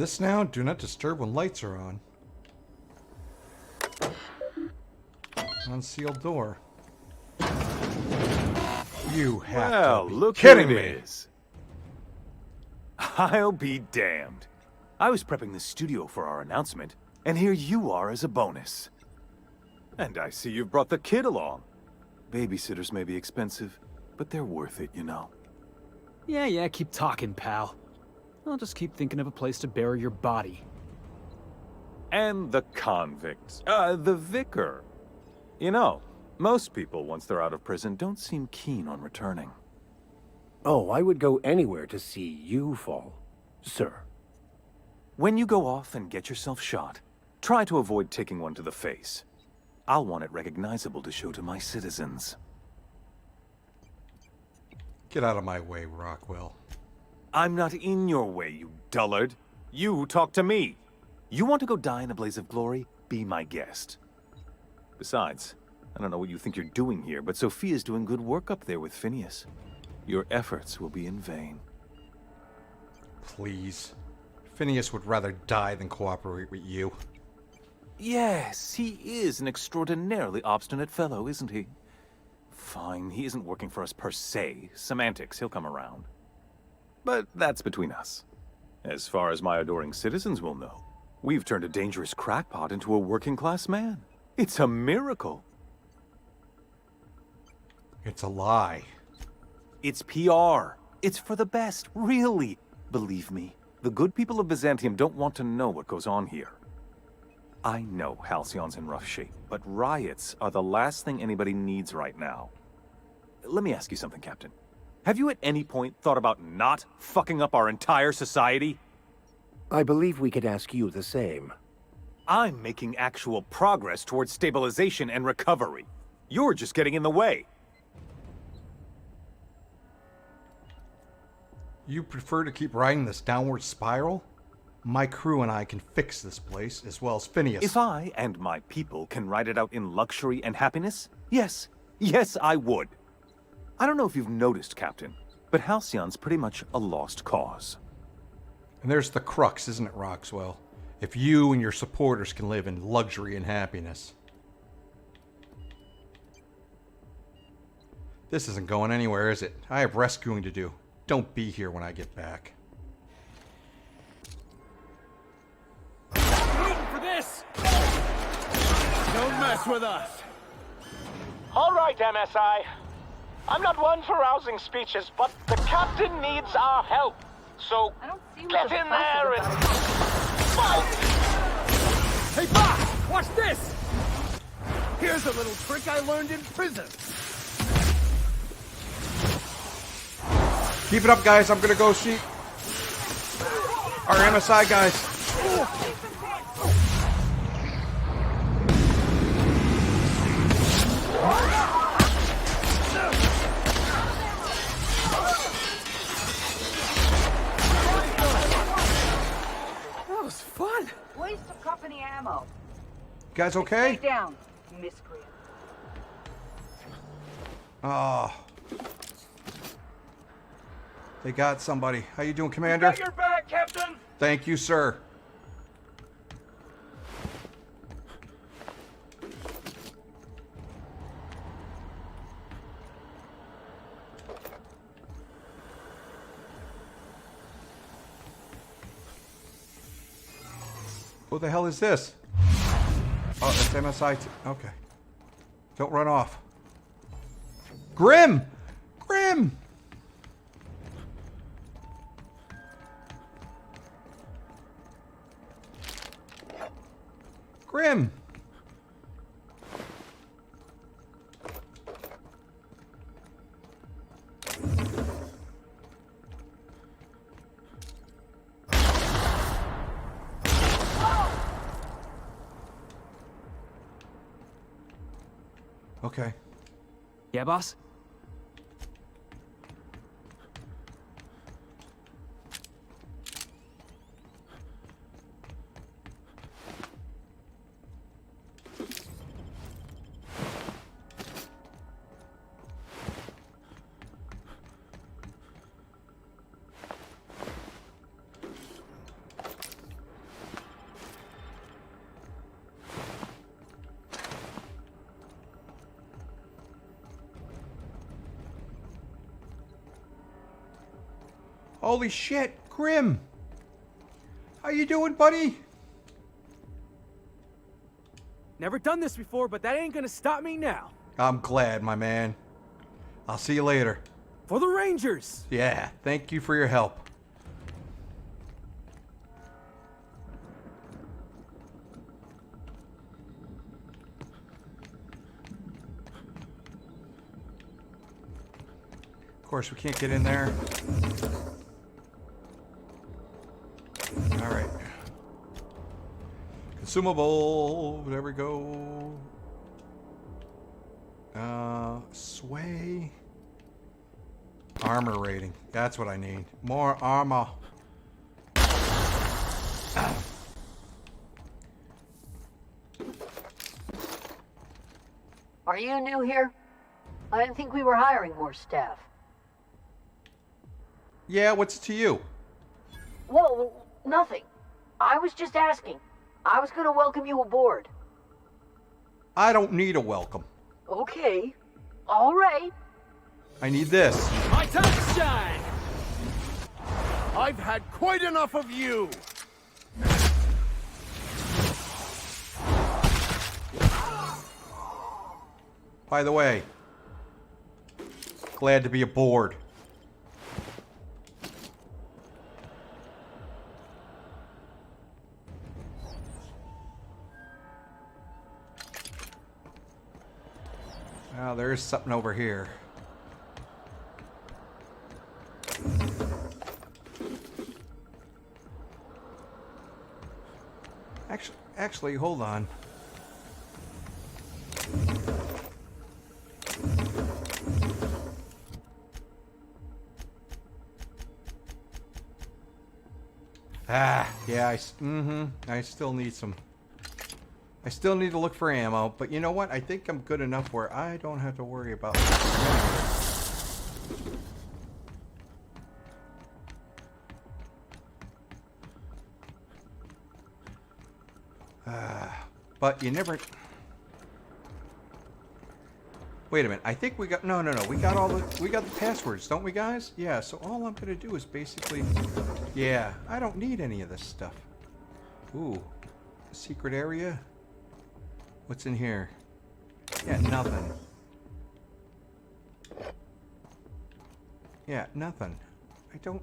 this now? Do not disturb when lights are on. Unsealed door. You have to be kidding me. Is. I'll be damned. I was prepping the studio for our announcement, and here you are as a bonus. And I see you've brought the kid along. Babysitters may be expensive, but they're worth it, you know. Yeah, keep talking, pal. I'll just keep thinking of a place to bury your body. And the convict. The vicar. You know, most people, once they're out of prison, don't seem keen on returning. Oh, I would go anywhere to see you fall, sir. When you go off and get yourself shot, try to avoid taking one to the face. I'll want it recognizable to show to my citizens. Get out of my way, Rockwell. I'm not in your way, you dullard. You talk to me. You want to go die in a blaze of glory? Be my guest. Besides, I don't know what you think you're doing here, but Sophia's doing good work up there with Phineas. Your efforts will be in vain. Please. Phineas would rather die than cooperate with you. Yes, he is an extraordinarily obstinate fellow, isn't he? Fine, he isn't working for us per se. Semantics, he'll come around. But that's between us. As far as my adoring citizens will know, we've turned a dangerous crackpot into a working-class man. It's a miracle. It's a lie. It's PR. It's for the best, really. Believe me, the good people of Byzantium don't want to know what goes on here. I know Halcyon's in rough shape, but riots are the last thing anybody needs right now. Let me ask you something, Captain. Have you at any point thought about not fucking up our entire society? I believe we could ask you the same. I'm making actual progress towards stabilization and recovery. You're just getting in the way. You prefer to keep riding this downward spiral? My crew and I can fix this place, as well as Phineas. If I and my people can ride it out in luxury and happiness, yes, I would. I don't know if you've noticed, Captain, but Halcyon's pretty much a lost cause. And there's the crux, isn't it, Roxwell? If you and your supporters can live in luxury and happiness. This isn't going anywhere, is it? I have rescuing to do. Don't be here when I get back. Waiting for this! Don't mess with us! All right, MSI. I'm not one for rousing speeches, but the captain needs our help. So, get in there and fight! Hey, Bob! Watch this! Here's a little trick I learned in prison. Keep it up, guys. I'm gonna go see our MSI guys. That was fun. Waste of company ammo. You guys okay? Stay down, miscreant. Oh. They got somebody. How you doing, Commander? Got your back, Captain! Thank you, sir. What the hell is this? Oh, that's MSI. Okay. Don't run off. Grim! Grim! Grim! Okay. Yeah, boss? Holy shit, Grim. How you doing, buddy? Never done this before, but that ain't gonna stop me now. I'm glad, my man. I'll see you later. For the Rangers! Yeah, thank you for your help. Of course, we can't get in there. All right. Consumable. There we go. Sway. Armor rating. That's what I need. More armor. Are you new here? I didn't think we were hiring more staff. Yeah, what's it to you? Whoa, nothing. I was just asking. I was gonna welcome you aboard. I don't need a welcome. Okay. All right. I need this. My time to shine! I've had quite enough of you! By the way, glad to be aboard. Now there is something over here. Actually, hold on. Yeah, I still need some. I still need to look for ammo, but you know what? I think I'm good enough where I don't have to worry about. But you never. Wait a minute. I think we got no. We got the passwords, don't we, guys? Yeah. So all I'm gonna do is basically, yeah. I don't need any of this stuff. Ooh, secret area. What's in here? Yeah, nothing. Yeah, nothing. I don't.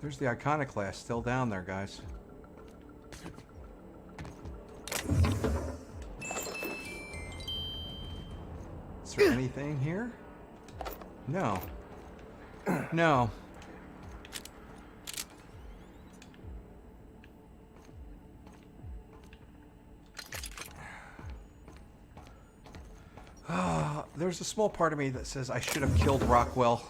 There's the iconoclast still down there, guys. Is there anything here? No. No. There's a small part of me that says I should have killed Rockwell.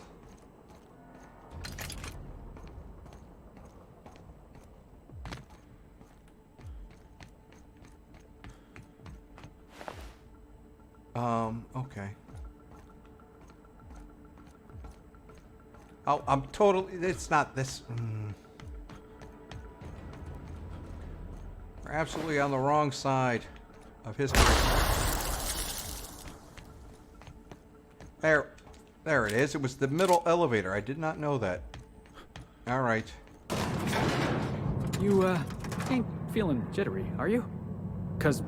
Okay. Oh, I'm totally, it's not this. We're absolutely on the wrong side of history. There it is. It was the middle elevator. I did not know that. All right. You, ain't feeling jittery, are you? 'Cause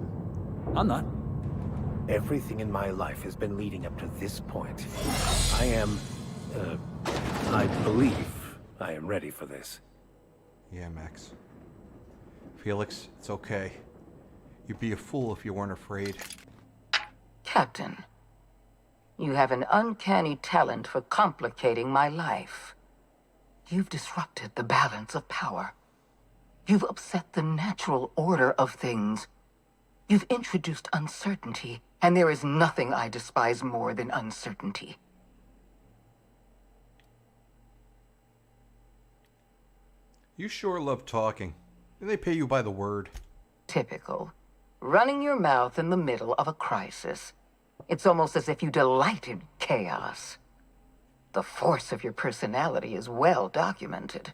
I'm not. Everything in my life has been leading up to this point. I believe I am ready for this. Yeah, Max. Felix, it's okay. You'd be a fool if you weren't afraid. Captain, you have an uncanny talent for complicating my life. You've disrupted the balance of power. You've upset the natural order of things. You've introduced uncertainty, and there is nothing I despise more than uncertainty. You sure love talking. They pay you by the word. Typical. Running your mouth in the middle of a crisis. It's almost as if you delight in chaos. The force of your personality is well documented.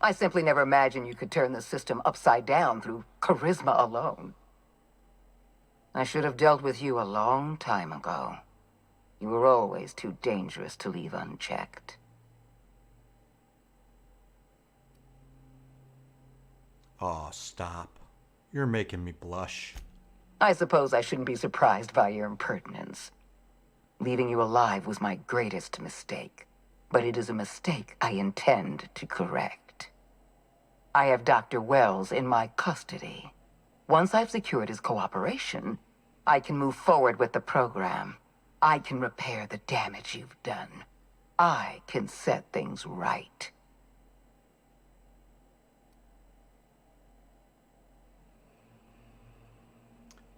I simply never imagined you could turn the system upside down through charisma alone. I should have dealt with you a long time ago. You were always too dangerous to leave unchecked. Oh, stop. You're making me blush. I suppose I shouldn't be surprised by your impertinence. Leaving you alive was my greatest mistake, but it is a mistake I intend to correct. I have Dr. Wells in my custody. Once I've secured his cooperation, I can move forward with the program. I can repair the damage you've done. I can set things right.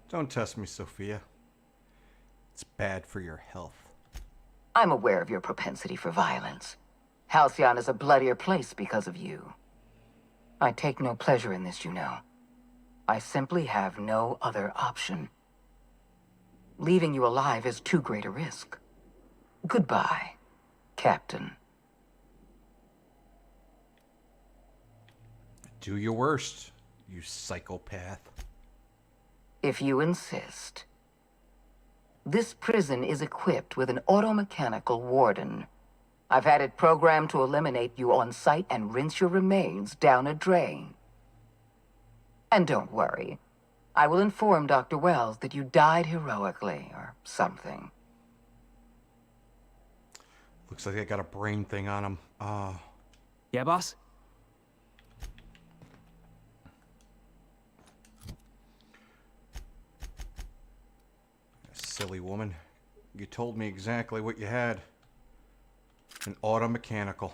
Don't test me, Sophia. It's bad for your health. I'm aware of your propensity for violence. Halcyon is a bloodier place because of you. I take no pleasure in this, you know. I simply have no other option. Leaving you alive is too great a risk. Goodbye, Captain. Do your worst, you psychopath. If you insist. This prison is equipped with an automechanical warden. I've had it programmed to eliminate you on sight and rinse your remains down a drain. And don't worry. I will inform Dr. Wells that you died heroically, or something. Looks like I got a brain thing on him. Yeah, boss? Silly woman. You told me exactly what you had. An automechanical.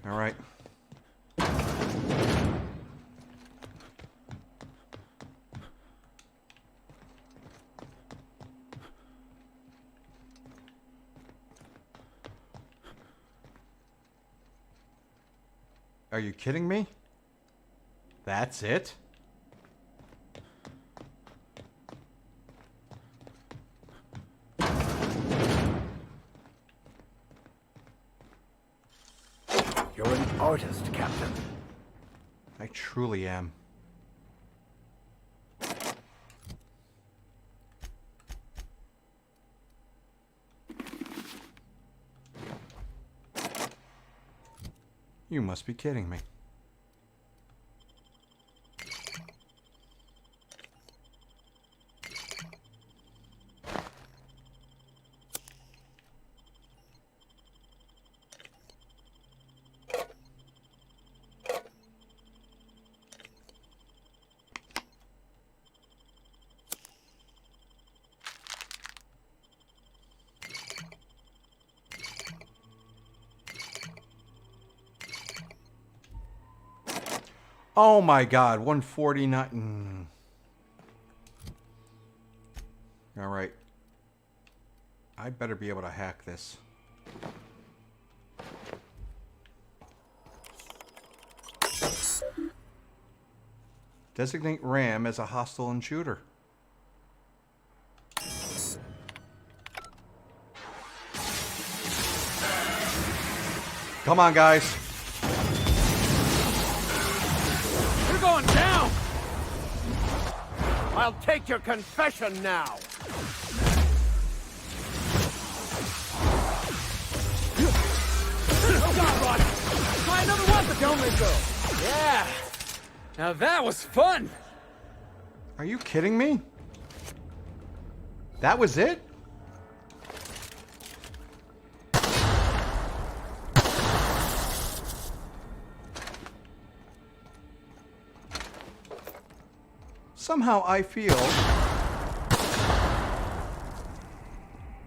All right. Are you kidding me? That's it? You're an artist, Captain. I truly am. You must be kidding me. Oh my god, 149. All right. I better be able to hack this. Designate RAM as a hostile intruder. Come on, guys. You're going down! I'll take your confession now. Oh God, Rod! Try another weapon! Don't let go. Yeah! Now that was fun! Are you kidding me? That was it? Somehow I feel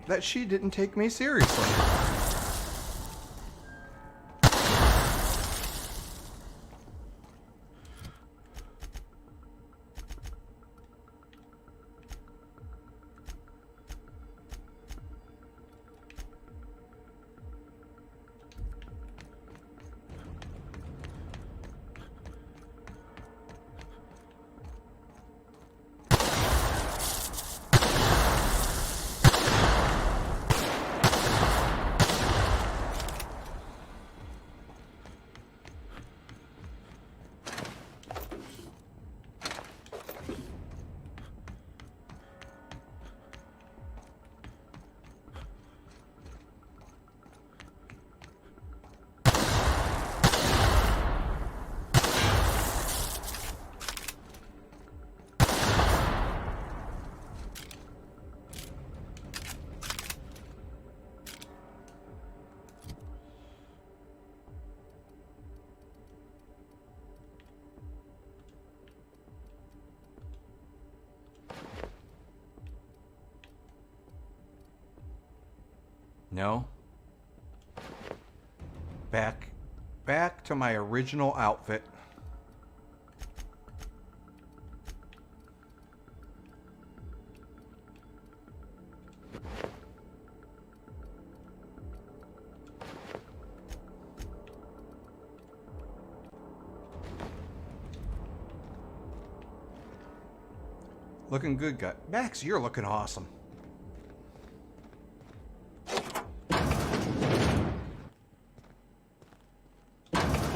that she didn't take me seriously. No. Back to my original outfit. Looking good, guy. Max, you're looking awesome.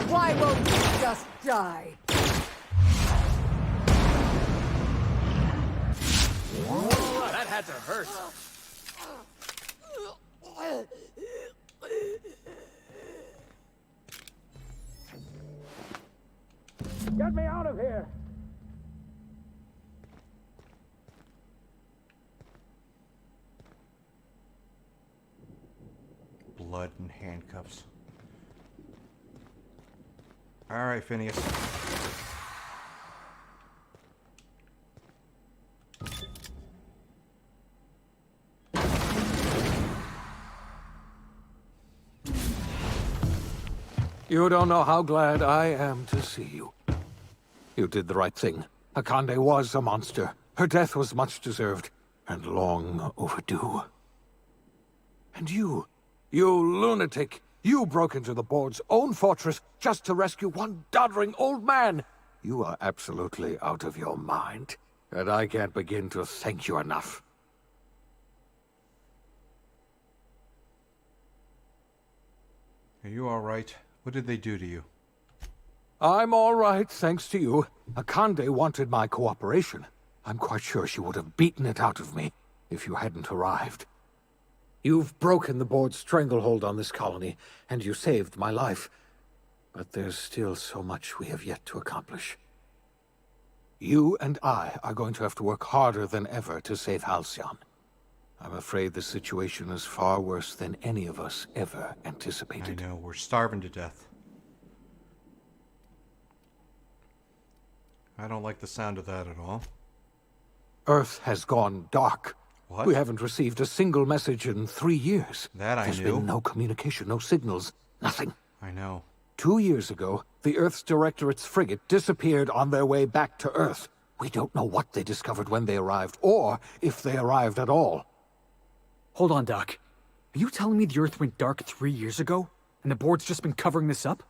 Why won't you just die? That had to hurt. Get me out of here! Blood and handcuffs. All right, Phineas. You don't know how glad I am to see you. You did the right thing. Akande was a monster. Her death was much deserved, and long overdue. And you lunatic, you broke into the board's own fortress just to rescue one doddering old man. You are absolutely out of your mind, and I can't begin to thank you enough. Are you all right? What did they do to you? I'm all right, thanks to you. Akande wanted my cooperation. I'm quite sure she would have beaten it out of me if you hadn't arrived. You've broken the board's stranglehold on this colony, and you saved my life. But there's still so much we have yet to accomplish. You and I are going to have to work harder than ever to save Halcyon. I'm afraid the situation is far worse than any of us ever anticipated. I know, we're starving to death. I don't like the sound of that at all. Earth has gone dark. What? We haven't received a single message in 3 years. That I knew. There's been no communication, no signals, nothing. I know. 2 years ago, the Earth's Directorate's frigate disappeared on their way back to Earth. We don't know what they discovered when they arrived, or if they arrived at all. Hold on, Doc. Are you telling me the Earth went dark 3 years ago, and the board's just been covering this up?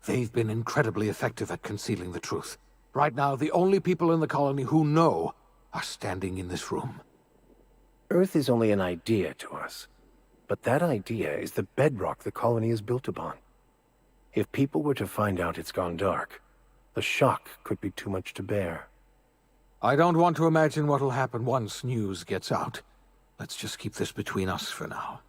They've been incredibly effective at concealing the truth. Right now, the only people in the colony who know are standing in this room. Earth is only an idea to us, but that idea is the bedrock the colony is built upon. If people were to find out it's gone dark, the shock could be too much to bear. I don't want to imagine what'll happen once news gets out. Let's just keep this between us for now.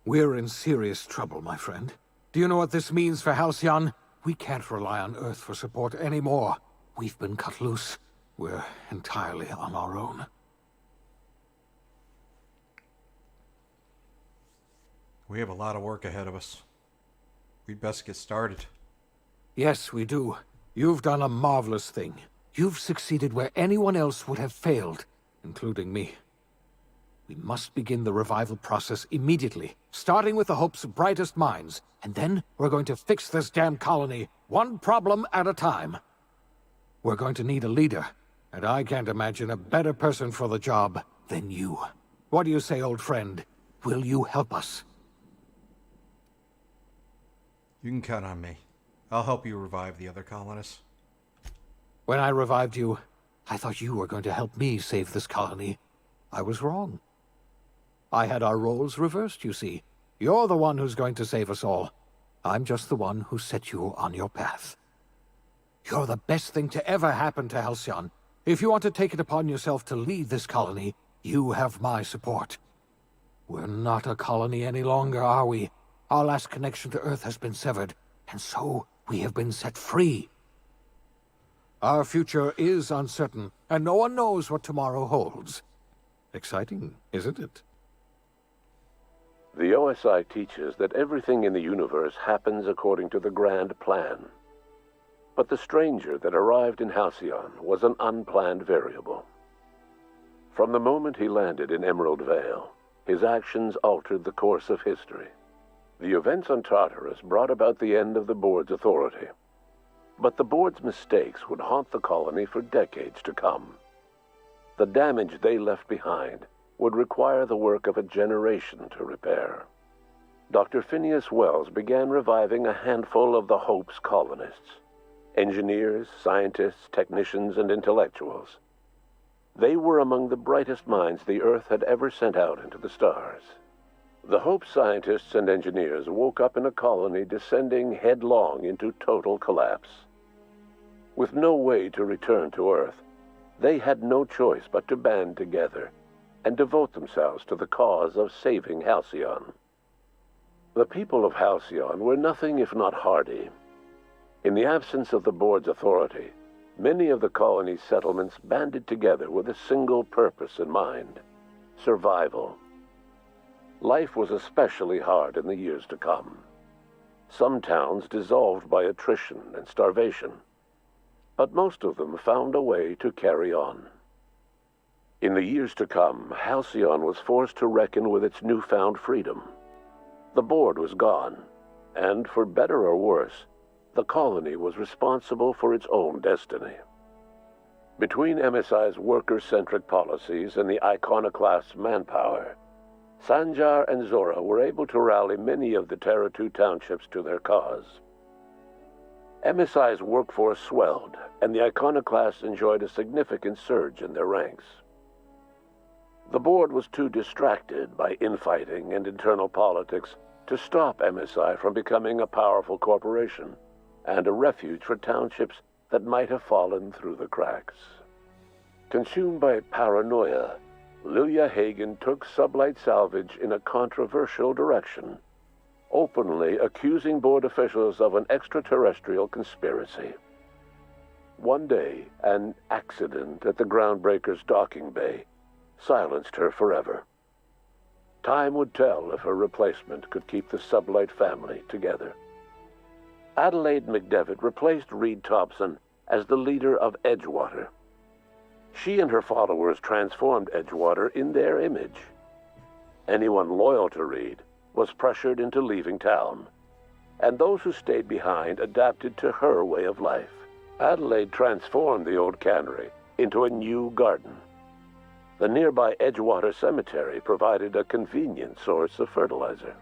We're in serious trouble, my friend. Do you know what this means for Halcyon? We can't rely on Earth for support anymore. We've been cut loose. We're entirely on our own. We have a lot of work ahead of us. We'd best get started. Yes, we do. You've done a marvelous thing. You've succeeded where anyone else would have failed, including me. We must begin the revival process immediately, starting with the Hope's brightest minds, and then we're going to fix this damn colony, one problem at a time. We're going to need a leader, and I can't imagine a better person for the job than you. What do you say, old friend? Will you help us? You can count on me. I'll help you revive the other colonists. When I revived you, I thought you were going to help me save this colony. I was wrong. I had our roles reversed, you see. You're the one who's going to save us all. I'm just the one who set you on your path. You're the best thing to ever happen to Halcyon. If you want to take it upon yourself to lead this colony, you have my support. We're not a colony any longer, are we? Our last connection to Earth has been severed, and so we have been set free. Our future is uncertain, and no one knows what tomorrow holds. Exciting, isn't it? The OSI teaches that everything in the universe happens according to the grand plan. But the stranger that arrived in Halcyon was an unplanned variable. From the moment he landed in Emerald Vale, his actions altered the course of history. The events on Tartarus brought about the end of the board's authority. But the board's mistakes would haunt the colony for decades to come. The damage they left behind would require the work of a generation to repair. Dr. Phineas Wells began reviving a handful of the Hope's colonists. Engineers, scientists, technicians, and intellectuals. They were among the brightest minds the Earth had ever sent out into the stars. The Hope scientists and engineers woke up in a colony descending headlong into total collapse. With no way to return to Earth, they had no choice but to band together and devote themselves to the cause of saving Halcyon. The people of Halcyon were nothing if not hardy. In the absence of the board's authority, many of the colony's settlements banded together with a single purpose in mind: survival. Life was especially hard in the years to come. Some towns dissolved by attrition and starvation, but most of them found a way to carry on. In the years to come, Halcyon was forced to reckon with its newfound freedom. The board was gone, and for better or worse, the colony was responsible for its own destiny. Between MSI's worker-centric policies and the iconoclast's manpower, Sanjar and Zora were able to rally many of the Terra 2 townships to their cause. MSI's workforce swelled, and the iconoclasts enjoyed a significant surge in their ranks. The board was too distracted by infighting and internal politics to stop MSI from becoming a powerful corporation and a refuge for townships that might have fallen through the cracks. Consumed by paranoia, Lilia Hagen took Sublight Salvage in a controversial direction, openly accusing board officials of an extraterrestrial conspiracy. One day, an accident at the Groundbreaker's docking bay silenced her forever. Time would tell if her replacement could keep the Sublight family together. Adelaide McDevitt replaced Reed Thompson as the leader of Edgewater. She and her followers transformed Edgewater in their image. Anyone loyal to Reed was pressured into leaving town, and those who stayed behind adapted to her way of life. Adelaide transformed the old cannery into a new garden. The nearby Edgewater Cemetery provided a convenient source of fertilizer.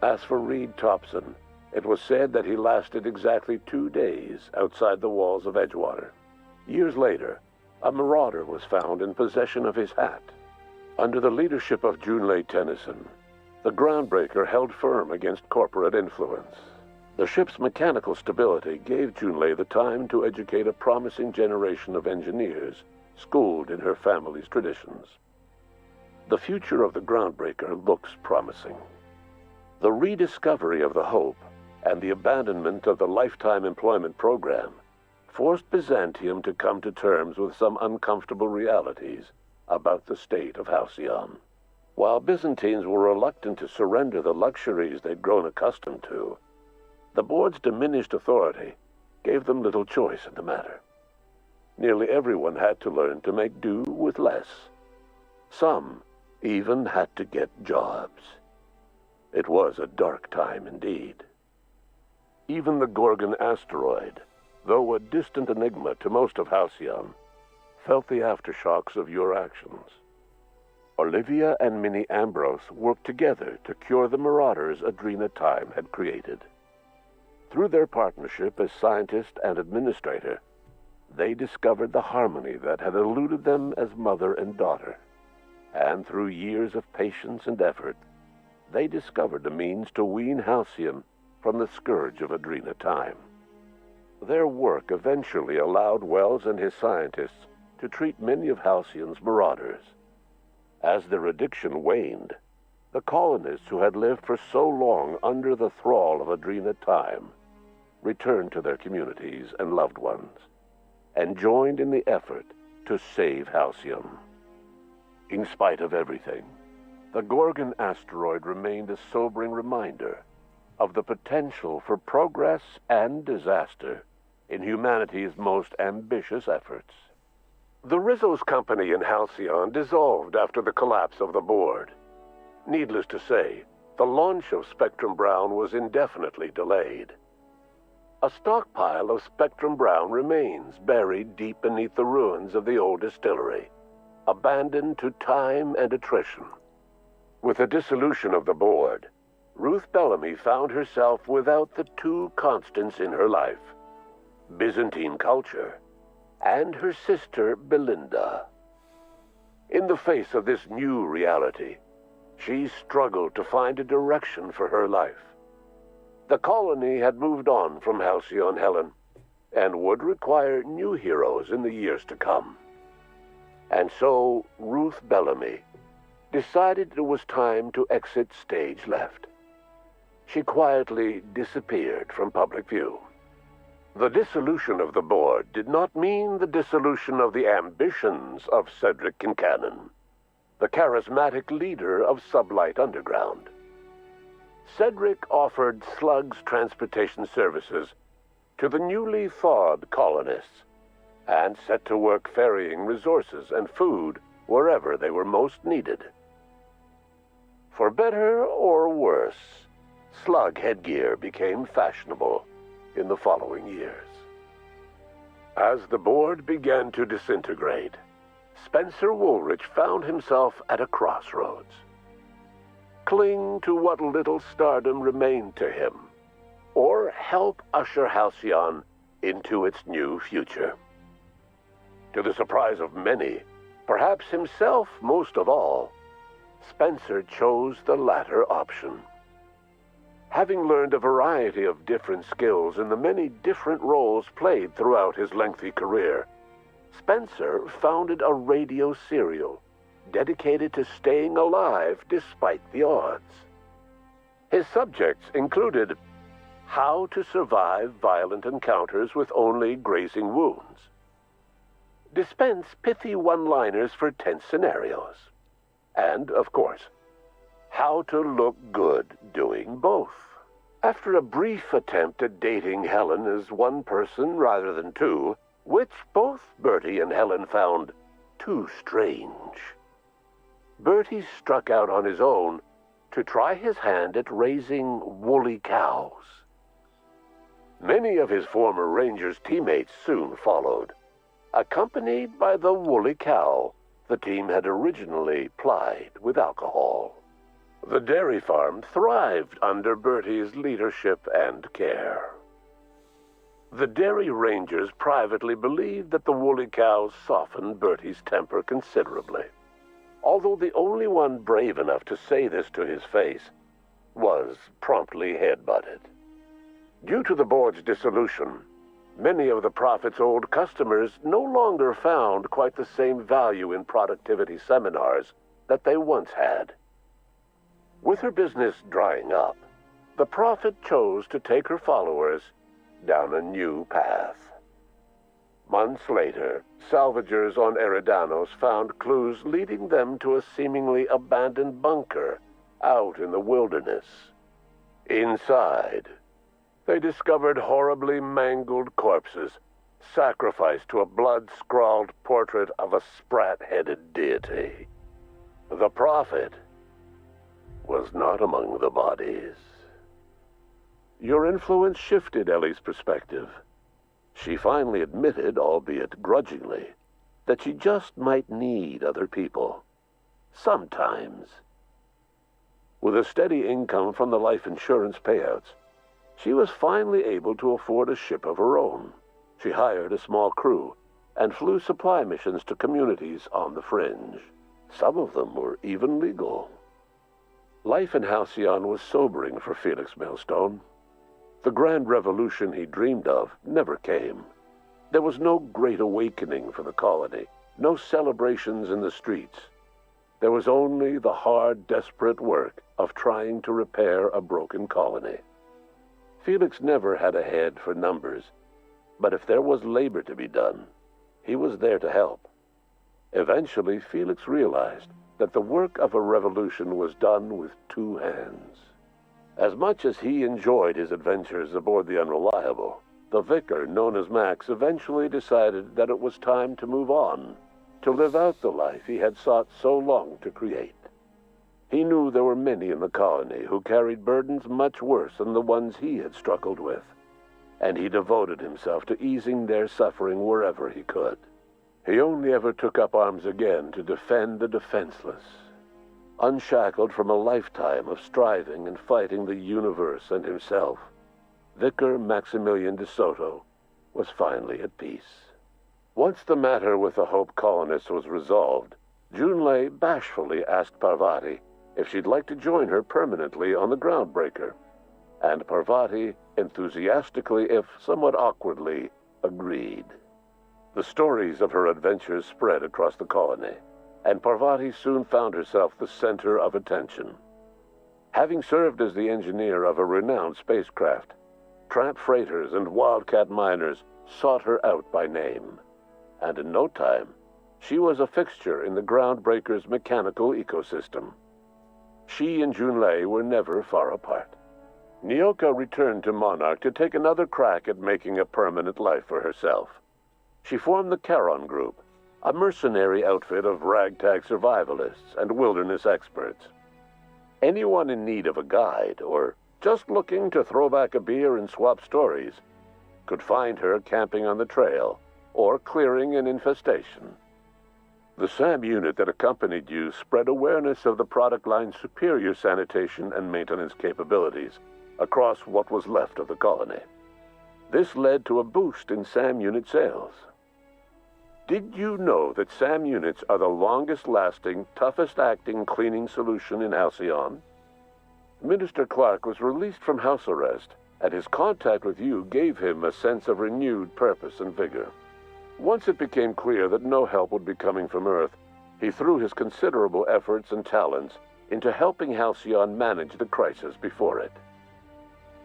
As for Reed Thompson, it was said that he lasted exactly 2 days outside the walls of Edgewater. Years later, a marauder was found in possession of his hat. Under the leadership of Junlei Tennyson, the Groundbreaker held firm against corporate influence. The ship's mechanical stability gave Junlei the time to educate a promising generation of engineers schooled in her family's traditions. The future of the Groundbreaker looks promising. The rediscovery of the Hope and the abandonment of the lifetime employment program forced Byzantium to come to terms with some uncomfortable realities about the state of Halcyon. While Byzantines were reluctant to surrender the luxuries they'd grown accustomed to, the board's diminished authority gave them little choice in the matter. Nearly everyone had to learn to make do with less. Some even had to get jobs. It was a dark time indeed. Even the Gorgon asteroid, though a distant enigma to most of Halcyon, felt the aftershocks of your actions. Olivia and Minnie Ambrose worked together to cure the marauders Adrena Time had created. Through their partnership as scientist and administrator, they discovered the harmony that had eluded them as mother and daughter. And through years of patience and effort, they discovered a means to wean Halcyon from the scourge of Adrena Time. Their work eventually allowed Wells and his scientists to treat many of Halcyon's marauders. As their addiction waned, the colonists who had lived for so long under the thrall of Adrena Time returned to their communities and loved ones, and joined in the effort to save Halcyon. In spite of everything, the Gorgon asteroid remained a sobering reminder of the potential for progress and disaster in humanity's most ambitious efforts. The Rizzo's company in Halcyon dissolved after the collapse of the board. Needless to say, the launch of Spectrum Brown was indefinitely delayed. A stockpile of Spectrum Brown remains buried deep beneath the ruins of the old distillery, abandoned to time and attrition. With the dissolution of the board, Ruth Bellamy found herself without the two constants in her life: Byzantine culture and her sister Belinda. In the face of this new reality, she struggled to find a direction for her life. The colony had moved on from Halcyon Helen, and would require new heroes in the years to come. And so Ruth Bellamy decided it was time to exit stage left. She quietly disappeared from public view. The dissolution of the board did not mean the dissolution of the ambitions of Cedric Kincannon, the charismatic leader of Sublight Underground. Cedric offered Slug's transportation services to the newly thawed colonists, and set to work ferrying resources and food wherever they were most needed. For better or worse, slug headgear became fashionable in the following years. As the board began to disintegrate, Spencer Woolrich found himself at a crossroads. Cling to what little stardom remained to him, or help usher Halcyon into its new future. To the surprise of many, perhaps himself most of all, Spencer chose the latter option. Having learned a variety of different skills in the many different roles played throughout his lengthy career, Spencer founded a radio serial dedicated to staying alive despite the odds. His subjects included how to survive violent encounters with only grazing wounds, dispense pithy one-liners for tense scenarios, and, of course, how to look good doing both. After a brief attempt at dating Helen as one person rather than two, which both Bertie and Helen found too strange, Bertie struck out on his own to try his hand at raising woolly cows. Many of his former Rangers teammates soon followed, accompanied by the woolly cow the team had originally plied with alcohol. The dairy farm thrived under Bertie's leadership and care. The Dairy Rangers privately believed that the woolly cows softened Bertie's temper considerably, although the only one brave enough to say this to his face was promptly headbutted. Due to the board's dissolution, many of the Prophet's old customers no longer found quite the same value in productivity seminars that they once had. With her business drying up, the Prophet chose to take her followers down a new path. Months later, salvagers on Eridanos found clues leading them to a seemingly abandoned bunker out in the wilderness. Inside, they discovered horribly mangled corpses, sacrificed to a blood-scrawled portrait of a sprat-headed deity. The Prophet was not among the bodies. Your influence shifted Ellie's perspective. She finally admitted, albeit grudgingly, that she just might need other people. Sometimes. With a steady income from the life insurance payouts, she was finally able to afford a ship of her own. She hired a small crew and flew supply missions to communities on the fringe. Some of them were even legal. Life in Halcyon was sobering for Felix Millstone. The grand revolution he dreamed of never came. There was no great awakening for the colony, no celebrations in the streets. There was only the hard, desperate work of trying to repair a broken colony. Felix never had a head for numbers, but if there was labor to be done, he was there to help. Eventually, Felix realized that the work of a revolution was done with two hands. As much as he enjoyed his adventures aboard the Unreliable, the vicar, known as Max, eventually decided that it was time to move on to live out the life he had sought so long to create. He knew there were many in the colony who carried burdens much worse than the ones he had struggled with, and he devoted himself to easing their suffering wherever he could. He only ever took up arms again to defend the defenseless. Unshackled from a lifetime of striving and fighting the universe and himself, Vicar Maximilian de Soto was finally at peace. Once the matter with the Hope colonists was resolved, Junlei bashfully asked Parvati if she'd like to join her permanently on the Groundbreaker, and Parvati enthusiastically, if somewhat awkwardly, agreed. The stories of her adventures spread across the colony, and Parvati soon found herself the center of attention. Having served as the engineer of a renowned spacecraft, tramp freighters and wildcat miners sought her out by name, and in no time, she was a fixture in the Groundbreaker's mechanical ecosystem. She and Junlei were never far apart. Nyoka returned to Monarch to take another crack at making a permanent life for herself. She formed the Charon Group, a mercenary outfit of ragtag survivalists and wilderness experts. Anyone in need of a guide, or just looking to throw back a beer and swap stories, could find her camping on the trail or clearing an infestation. The SAM unit that accompanied you spread awareness of the product line's superior sanitation and maintenance capabilities across what was left of the colony. This led to a boost in SAM unit sales. Did you know that SAM units are the longest-lasting, toughest-acting cleaning solution in Halcyon? Minister Clark was released from house arrest, and his contact with you gave him a sense of renewed purpose and vigor. Once it became clear that no help would be coming from Earth, he threw his considerable efforts and talents into helping Halcyon manage the crisis before it.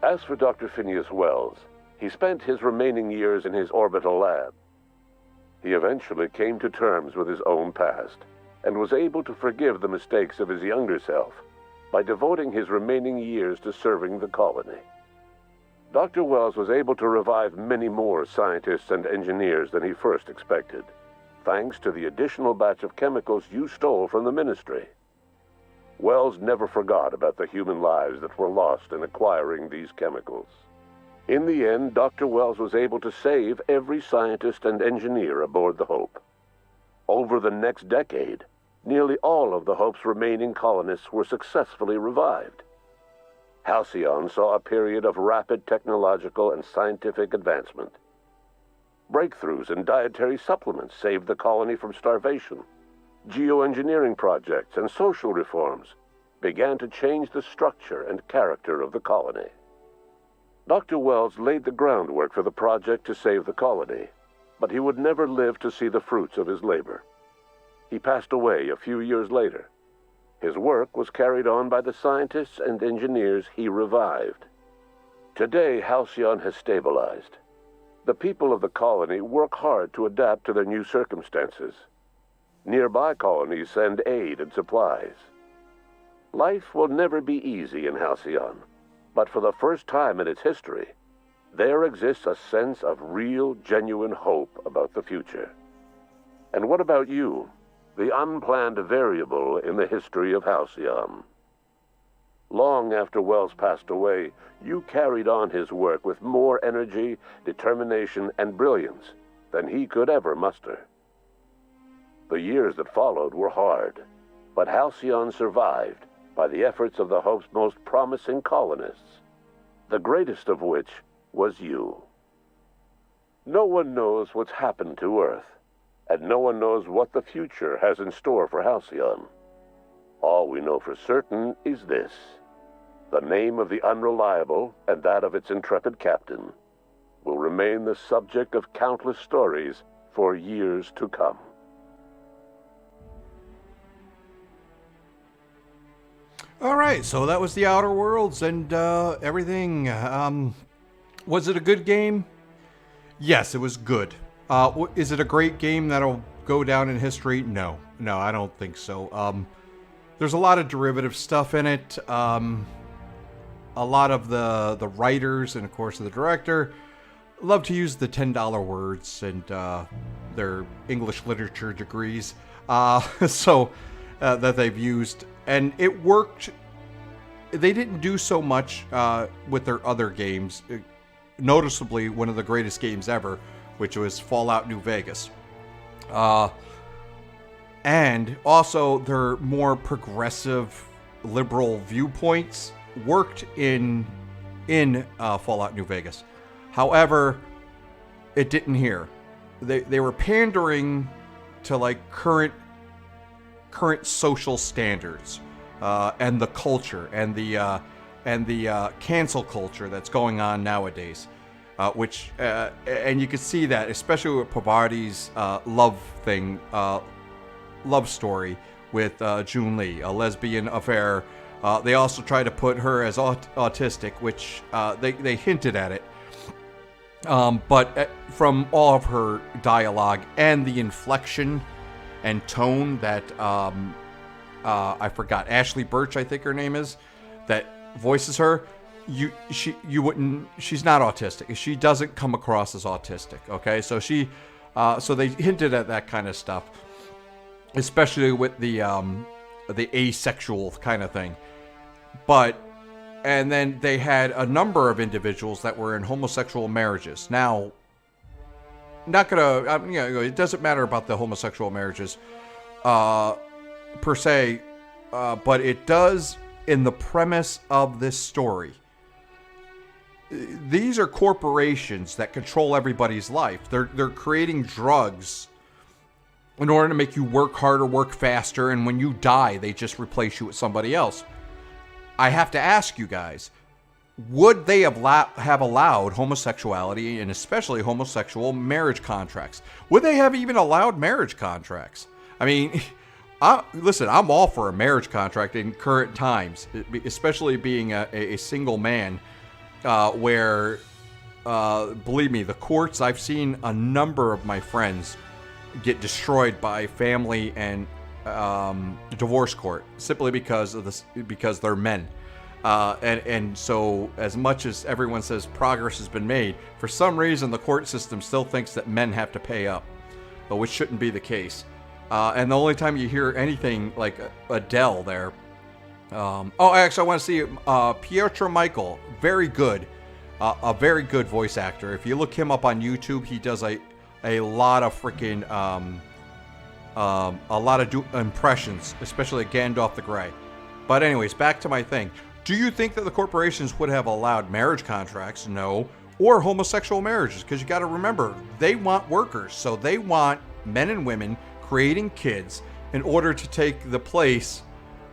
As for Dr. Phineas Wells, he spent his remaining years in his orbital lab. He eventually came to terms with his own past, and was able to forgive the mistakes of his younger self by devoting his remaining years to serving the colony. Dr. Wells was able to revive many more scientists and engineers than he first expected, thanks to the additional batch of chemicals you stole from the Ministry. Wells never forgot about the human lives that were lost in acquiring these chemicals. In the end, Dr. Wells was able to save every scientist and engineer aboard the Hope. Over the next decade, nearly all of the Hope's remaining colonists were successfully revived. Halcyon saw a period of rapid technological and scientific advancement. Breakthroughs in dietary supplements saved the colony from starvation. Geoengineering projects and social reforms began to change the structure and character of the colony. Dr. Wells laid the groundwork for the project to save the colony, but he would never live to see the fruits of his labor. He passed away a few years later. His work was carried on by the scientists and engineers he revived. Today, Halcyon has stabilized. The people of the colony work hard to adapt to their new circumstances. Nearby colonies send aid and supplies. Life will never be easy in Halcyon, but for the first time in its history, there exists a sense of real, genuine hope about the future. And what about you, the unplanned variable in the history of Halcyon? Long after Wells passed away, you carried on his work with more energy, determination, and brilliance than he could ever muster. The years that followed were hard, but Halcyon survived by the efforts of the Hope's most promising colonists, the greatest of which was you. No one knows what's happened to Earth, and no one knows what the future has in store for Halcyon. All we know for certain is this: the name of the Unreliable and that of its intrepid captain will remain the subject of countless stories for years to come. All right, so that was the Outer Worlds and everything. Was it a good game? Yes, it was good. Is it a great game that'll go down in history? No, I don't think so. There's a lot of derivative stuff in it. A lot of the writers and, of course, the director love to use the $10 words and their English literature degrees. So that they've used, and it worked. They didn't do so much with their other games. Noticeably, one of the greatest games ever, which was Fallout New Vegas. And also their more progressive, liberal viewpoints worked in Fallout New Vegas. However, it didn't here. They were pandering to like current social standards and the culture and the cancel culture that's going on nowadays, which and you can see that especially with Pavard's love story with June Lee, a lesbian affair. They also try to put her as autistic, which they hinted at it. But from all of her dialogue and the inflection and tone that I forgot, Ashley Birch, I think her name is, that voices her, she's not autistic. She doesn't come across as autistic. Okay, so so they hinted at that kind of stuff, especially with the asexual kind of thing. And then they had a number of individuals that were in homosexual marriages. Now, not gonna, it doesn't matter about the homosexual marriages per se, but it does in the premise of this story. These are corporations that control everybody's life. They're creating drugs in order to make you work harder, work faster, and when you die, they just replace you with somebody else. I have to ask you guys, would they have allowed homosexuality and especially homosexual marriage contracts? Would they have even allowed marriage contracts? I mean, listen, I'm all for a marriage contract in current times, especially being a single man, where, believe me, the courts, I've seen a number of my friends get destroyed by family and divorce court simply because of this, because they're men. And so as much as everyone says progress has been made, for some reason the court system still thinks that men have to pay up, which shouldn't be the case. And the only time you hear anything like Adele there, actually I want to see Pietro Michael, very good, a very good voice actor. If you look him up on YouTube, he does a lot of freaking a lot of impressions, especially Gandalf the Grey. But anyways, back to my thing. Do you think that the corporations would have allowed marriage contracts? No. Or homosexual marriages? Because you got to remember, they want workers. So they want men and women creating kids in order to take the place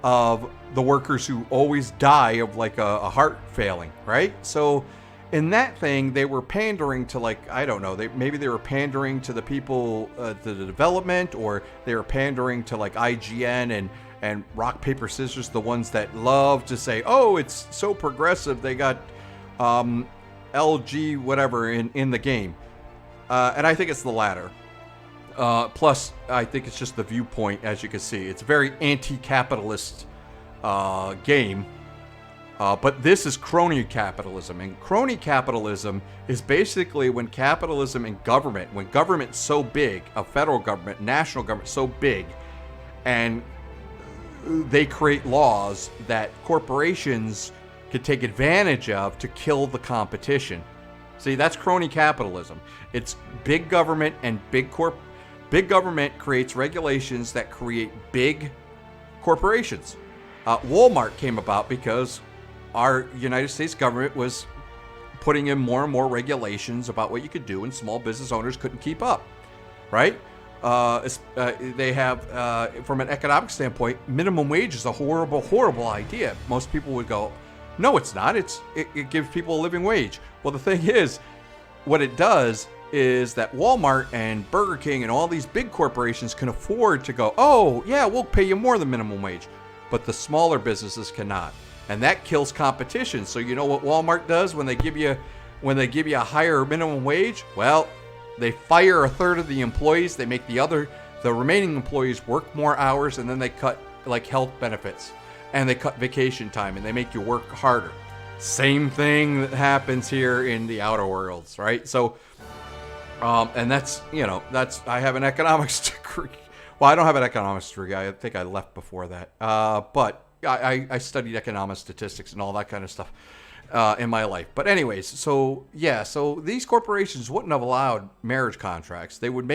of the workers who always die of like a heart failing, right? So in that thing, they were pandering to, like, I don't know, maybe they were pandering to the people, to the development, or they were pandering to like IGN and Rock, Paper, Scissors, the ones that love to say, oh, it's so progressive, they got LG whatever in the game. And I think it's the latter. Plus, I think it's just the viewpoint, as you can see. It's a very anti-capitalist game. But this is crony capitalism. And crony capitalism is basically when capitalism and government, when government's so big, a federal government, national government so big, and they create laws that corporations can take advantage of to kill the competition. See, that's crony capitalism. It's big government and big government creates regulations that create big corporations. Walmart came about because our United States government was putting in more and more regulations about what you could do, and small business owners couldn't keep up, right? They have, from an economic standpoint, minimum wage is a horrible, horrible idea. Most people would go, no, it's not. It gives people a living wage. Well, the thing is, what it does is that Walmart and Burger King and all these big corporations can afford to go, oh, yeah, we'll pay you more than minimum wage. But the smaller businesses cannot. And that kills competition. So you know what Walmart does when they give you a higher minimum wage? Well, they fire a third of the employees. They make the remaining employees work more hours, and then they cut like health benefits, and they cut vacation time, and they make you work harder. Same thing that happens here in the Outer Worlds, right? So, and that's, I have an economics degree. Well, I don't have an economics degree. I think I left before that. But I studied economic statistics and all that kind of stuff in my life. But anyways, so these corporations wouldn't have allowed marriage contracts. They would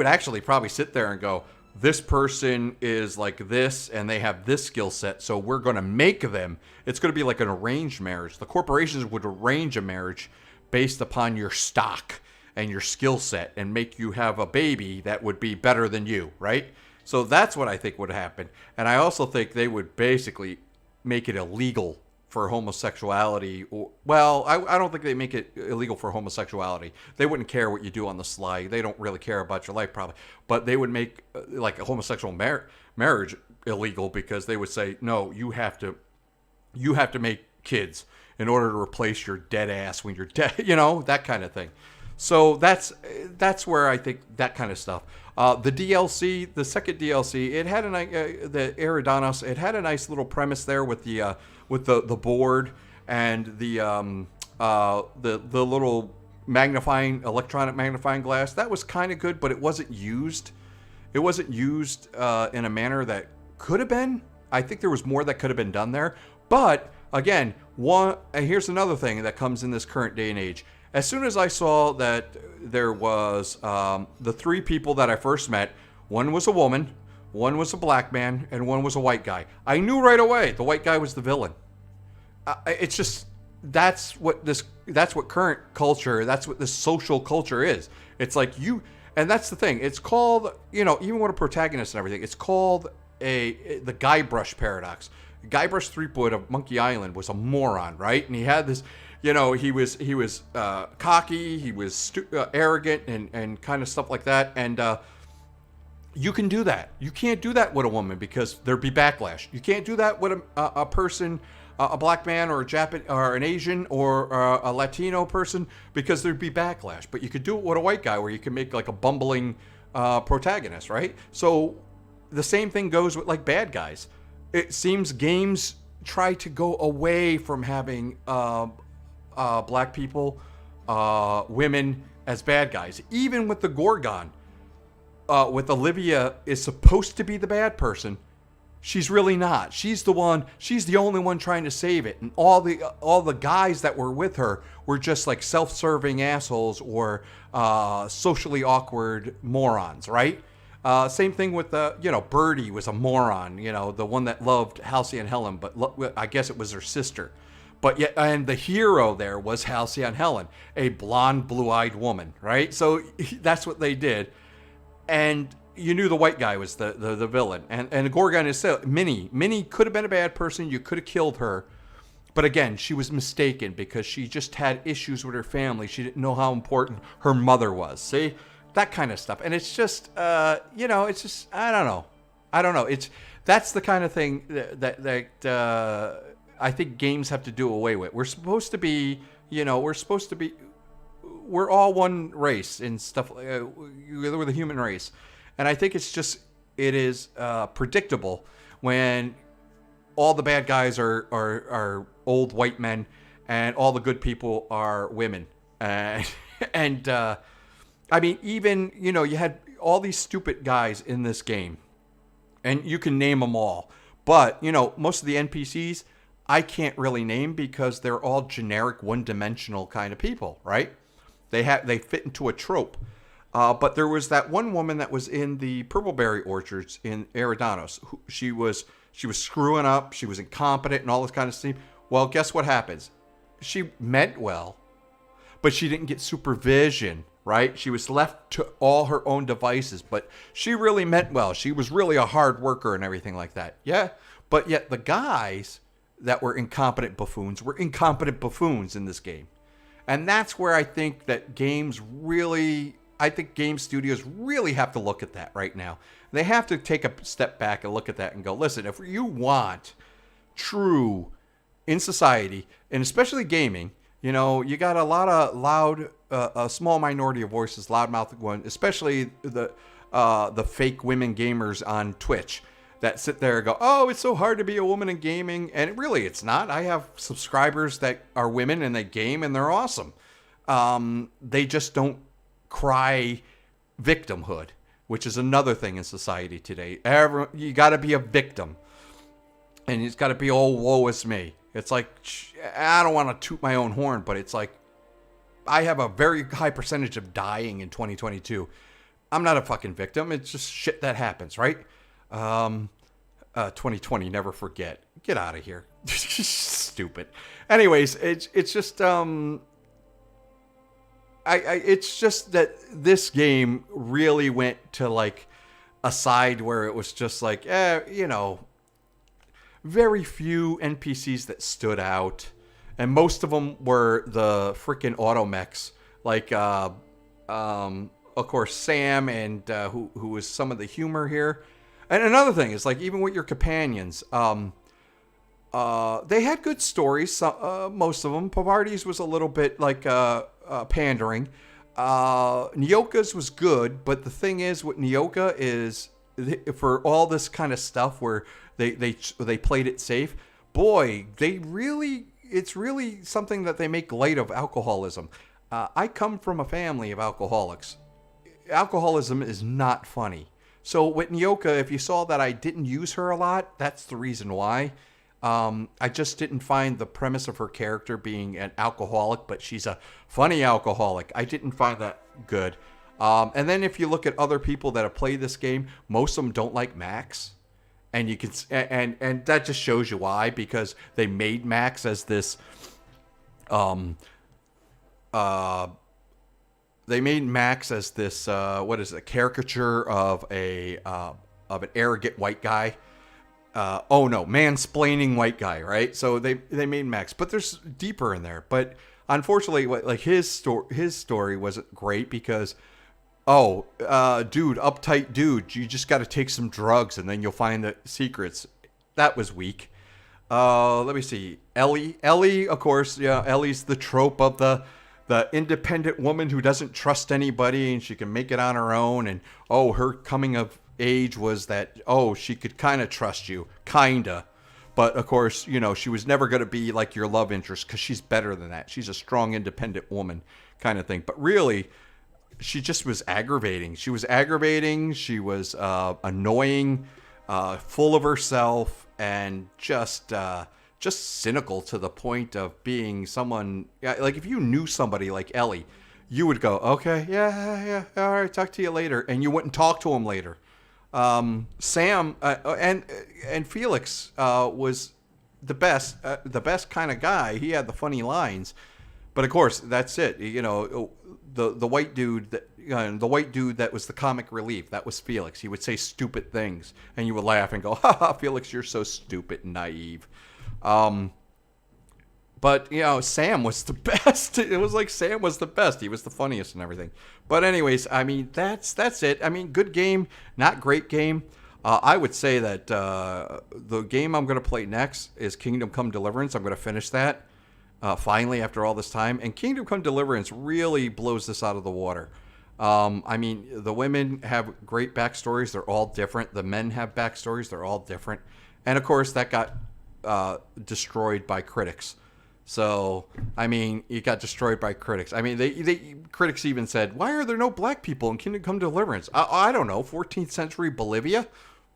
actually probably sit there and go, this person is like this and they have this skill set, so we're going to make them. It's going to be like an arranged marriage. The corporations would arrange a marriage based upon your stock and your skill set and make you have a baby that would be better than you, right? So that's what I think would happen. And I also think they would basically make it illegal for homosexuality. I don't think they make it illegal for homosexuality. They wouldn't care what you do on the sly. They don't really care about your life probably. But they would make like a homosexual marriage illegal because they would say, no, you have to make kids in order to replace your dead ass when you're dead, that kind of thing. So that's where I think that kind of stuff. The DLC, the second DLC, it had the Eridanos. It had a nice little premise there with the board and the little electronic magnifying glass. That was kind of good, but it wasn't used. It wasn't used in a manner that could have been. I think there was more that could have been done there. But again, here's another thing that comes in this current day and age. As soon as I saw that there was the three people that I first met, one was a woman, one was a black man, and one was a white guy, I knew right away the white guy was the villain. It's just that's what current culture, that's what this social culture is. It's like and that's the thing. It's called, even with a protagonist and everything, it's called the Guybrush paradox. Guybrush Threepwood of Monkey Island was a moron, right? And he had this. He was cocky, he was arrogant, and kind of stuff like that. And you can do that. You can't do that with a woman because there'd be backlash. You can't do that with a person, a black man or a Japanese or an Asian or a Latino person because there'd be backlash. But you could do it with a white guy where you can make like a bumbling protagonist, right? So the same thing goes with like bad guys. It seems games try to go away from having black people, women as bad guys. Even with the Gorgon, with Olivia is supposed to be the bad person. She's really not. She's the only one trying to save it. And all the guys that were with her were just like self-serving assholes or socially awkward morons, right? Same thing with Birdie was a moron, the one that loved Halcyon Helen, but I guess it was her sister. But yet, and the hero there was Halcyon Helen, a blonde, blue-eyed woman, right? So that's what they did. And you knew the white guy was the villain. And the Gorgon is still, Minnie could have been a bad person. You could have killed her. But again, she was mistaken because she just had issues with her family. She didn't know how important her mother was. See? That kind of stuff. And it's just, it's just, I don't know. That's the kind of thing that I think games have to do away with. We're supposed to be, we're all one race and stuff. We're the human race. And I think it is predictable when all the bad guys are old white men and all the good people are women. I mean, even, you had all these stupid guys in this game and you can name them all. But, most of the NPCs, I can't really name because they're all generic, one-dimensional kind of people, right? They fit into a trope. But there was that one woman that was in the purpleberry orchards in Eridanos. She was screwing up. She was incompetent and all this kind of stuff. Well, guess what happens? She meant well, but she didn't get supervision, right? She was left to all her own devices, but she really meant well. She was really a hard worker and everything like that. Yeah, but yet the guys that were incompetent buffoons were incompetent buffoons in this game. And that's where I think that game studios really have to look at that right now. They have to take a step back and look at that and go, listen, if you want true in society, and especially gaming, you got a lot of loud, a small minority of voices, loudmouth one, especially the fake women gamers on Twitch. that sit there and go, oh, it's so hard to be a woman in gaming. And really, it's not. I have subscribers that are women and they game and they're awesome. They just don't cry victimhood, which is another thing in society today. You got to be a victim. And it's got to be, oh, woe is me. It's like, I don't want to toot my own horn, but it's like, I have a very high percentage of dying in 2022. I'm not a fucking victim. It's just shit that happens, right? 2020, never forget. Get out of here. Stupid. Anyways, it's just it's just that this game really went to like a side where it was just like, very few NPCs that stood out, and most of them were the freaking automechs, like of course Sam and who was some of the humor here. And another thing is, like, even with your companions, they had good stories. Most of them. Pavarti's was a little bit like pandering. Nyoka's was good, but the thing is with Nyoka is, for all this kind of stuff where they played it safe, boy, it's really something that they make light of alcoholism. I come from a family of alcoholics. Alcoholism is not funny. So with Nyoka, if you saw that I didn't use her a lot, that's the reason why. I just didn't find the premise of her character being an alcoholic, but she's a funny alcoholic. I didn't find that good. And then if you look at other people that have played this game, most of them don't like Max. And you can, and that just shows you why, because they made Max as this, what is it, caricature of an arrogant white guy. Mansplaining white guy, right? So they made Max, but there's deeper in there. But unfortunately, like his story wasn't great because, uptight dude, you just got to take some drugs and then you'll find the secrets. That was weak. Let me see. Ellie, of course, yeah, Ellie's the trope of the independent woman who doesn't trust anybody and she can make it on her own. And, her coming of age was that, she could kind of trust you. Kinda. But, of course, she was never going to be like your love interest because she's better than that. She's a strong, independent woman kind of thing. But really, she just was aggravating. She was annoying, full of herself, and just cynical to the point of being someone, like if you knew somebody like Ellie, you would go, okay, yeah, all right, talk to you later, and you wouldn't talk to him later. Sam and Felix was the best kind of guy. He had the funny lines, but of course that's it. The white dude that was the comic relief, that was Felix. He would say stupid things, and you would laugh and go, "Ha ha, Felix, you're so stupid and naive." But Sam was the best. It was like Sam was the best. He was the funniest and everything. But anyways, I mean that's it. I mean, good game, not great game. I would say that the game I'm going to play next is Kingdom Come Deliverance. I'm going to finish that finally after all this time. And Kingdom Come Deliverance really blows this out of the water. I mean, the women have great backstories. They're all different. The men have backstories. They're all different. And of course, that got destroyed by critics. So, I mean, it got destroyed by critics. I mean, they critics even said, why are there no black people in Kingdom Come Deliverance? I don't know, 14th century Bolivia?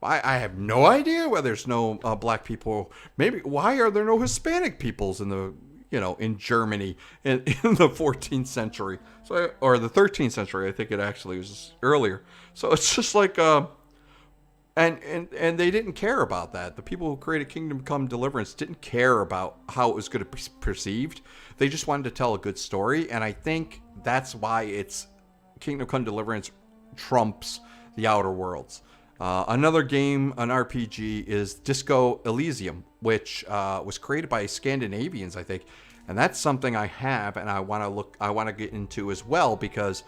I have no idea why there's no black people. Maybe, why are there no Hispanic peoples in the, in Germany in the 14th century? So, or the 13th century, I think it actually was earlier. So it's just like, And they didn't care about that. The people who created Kingdom Come Deliverance didn't care about how it was going to be perceived. They just wanted to tell a good story, and I think that's why it's Kingdom Come Deliverance trumps The Outer Worlds. Another game, an RPG, is Disco Elysium, which was created by Scandinavians, I think, and that's something I have, and I want to get into as well, because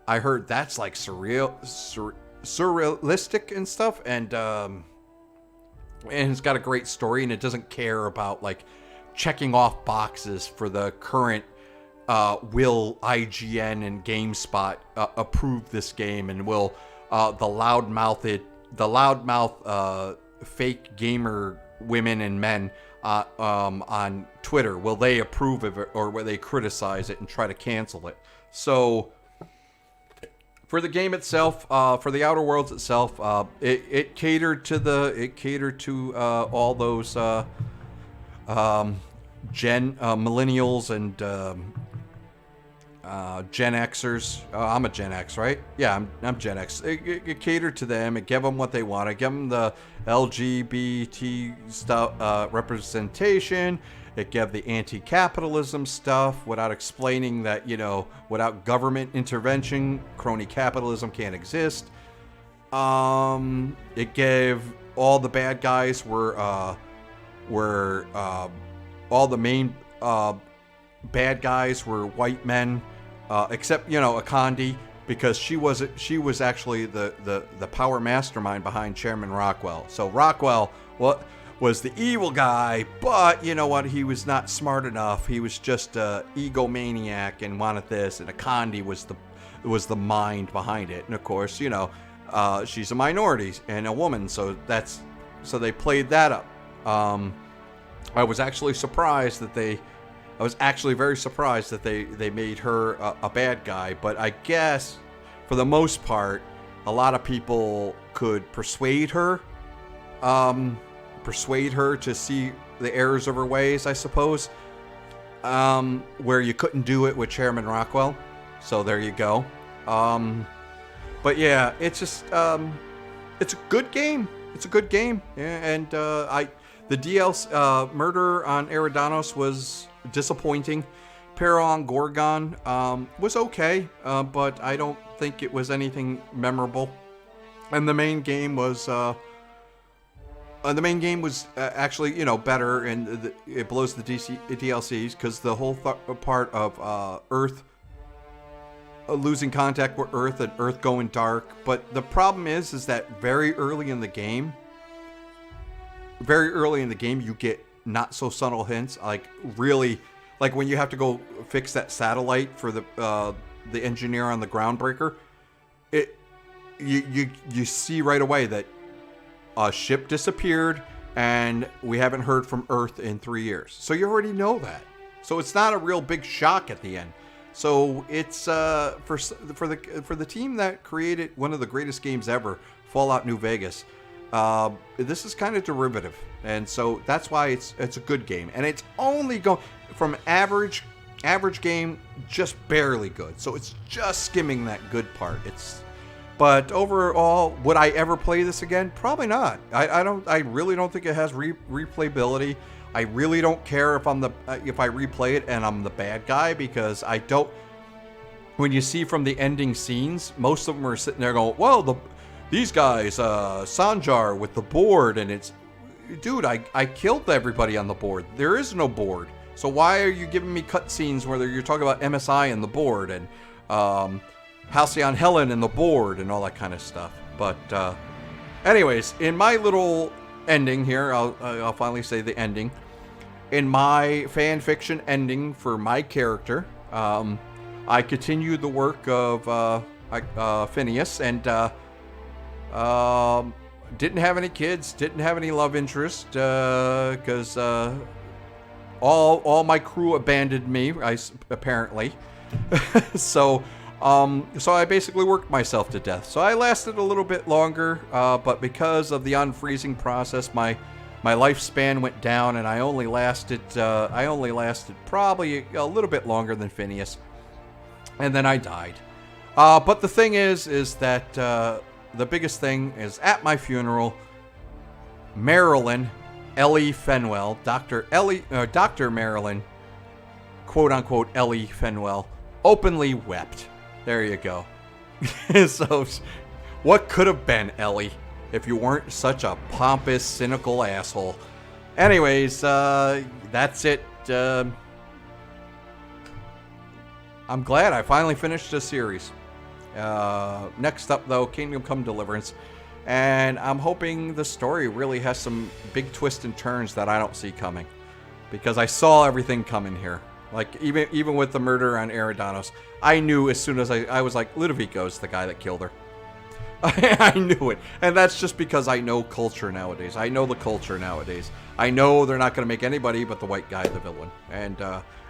I heard that's like surrealistic and stuff, and it's got a great story, and it doesn't care about like checking off boxes for the current will IGN and GameSpot approve this game, and will the loudmouth fake gamer women and men on Twitter. Will they approve of it, or will they criticize it and try to cancel it? So for the game itself, for the Outer Worlds itself, it catered to all those millennials and Gen Xers. I'm a Gen X, right? Yeah, I'm Gen X. It catered to them. It gave them what they wanted. It gave them the LGBT stuff, representation. It gave the anti-capitalism stuff without explaining that, without government intervention, crony capitalism can't exist. It gave all the bad guys were all the main bad guys were white men, except Akandi, because she was actually the power mastermind behind Chairman Rockwell. So Rockwell was the evil guy, but you know what? He was not smart enough. He was just a egomaniac and wanted this. And Akandi was the mind behind it. And of course, she's a minority and a woman, so they played that up. I was actually surprised that they. I was actually very surprised that they made her a bad guy, but I guess for the most part, a lot of people could persuade her to see the errors of her ways, I suppose, where you couldn't do it with Chairman Rockwell. So there you go. But yeah, it's just it's a good game. It's a good game, and the DLC Murder on Eridanos was disappointing. Peril on Gorgon was okay, but I don't think it was anything memorable. And the main game was actually better, and it blows the DLCs because the whole part of Earth losing contact with Earth and Earth going dark. But the problem is that very early in the game you get not so subtle hints, like when you have to go fix that satellite for the engineer on the Groundbreaker. You see right away that a ship disappeared and we haven't heard from Earth in 3 years. So you already know that. So it's not a real big shock at the end. So it's for the team that created one of the greatest games ever, Fallout New Vegas. This is kind of derivative, and so that's why it's a good game, and it's only going from average game, just barely good. So it's just skimming that good part. But overall, would I ever play this again? Probably not. I really don't think it has replayability. I really don't care if if I replay it and I'm the bad guy, because I don't. When you see from the ending scenes, most of them are sitting there going, "Well, these guys, Sanjar with the board," and it's, dude, I killed everybody on the board. There is no board. So why are you giving me cutscenes where you're talking about MSI and the board and Halcyon Helen and the board and all that kind of stuff? But anyways, in my little ending here, I'll finally say the ending. In my fan fiction ending for my character, I continued the work of Phineas and didn't have any kids, didn't have any love interest, because all my crew abandoned me, apparently. So I basically worked myself to death. So I lasted a little bit longer, but because of the unfreezing process, my lifespan went down, and I only lasted probably a little bit longer than Phineas, and then I died. But the thing is that the biggest thing is at my funeral, Marilyn Ellie Fenwell, Dr. Marilyn, quote unquote Ellie Fenwell, openly wept. There you go. So, what could have been, Ellie, if you weren't such a pompous, cynical asshole? Anyways, that's it. I'm glad I finally finished the series. Next up, though, Kingdom Come Deliverance. And I'm hoping the story really has some big twists and turns that I don't see coming. Because I saw everything coming here. Like, even with the murder on Eridanos, I knew as soon as I was like, Ludovico's the guy that killed her. I knew it. And that's just because I know culture nowadays. I know the culture nowadays. I know they're not going to make anybody but the white guy the villain. And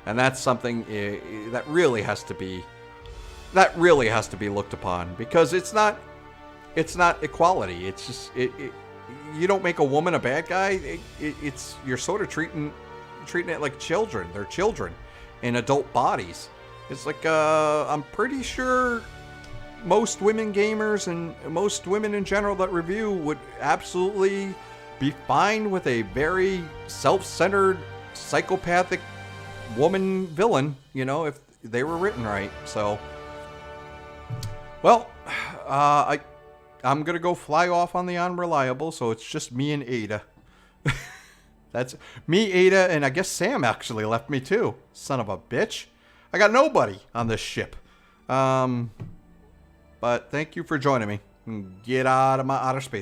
that's something that really has to be looked upon, because it's not equality. It's just you don't make a woman a bad guy. It's you're sort of treating it like children. They're children in adult bodies. It's like I'm pretty sure most women gamers and most women in general that review would absolutely be fine with a very self-centered, psychopathic woman villain, you know, if they were written right. So, well, I'm gonna go fly off on the Unreliable, so it's just me and Ada. That's me, Ada, and I guess Sam actually left me too. Son of a bitch. I got nobody on this ship. But thank you for joining me. Get out of my outer space.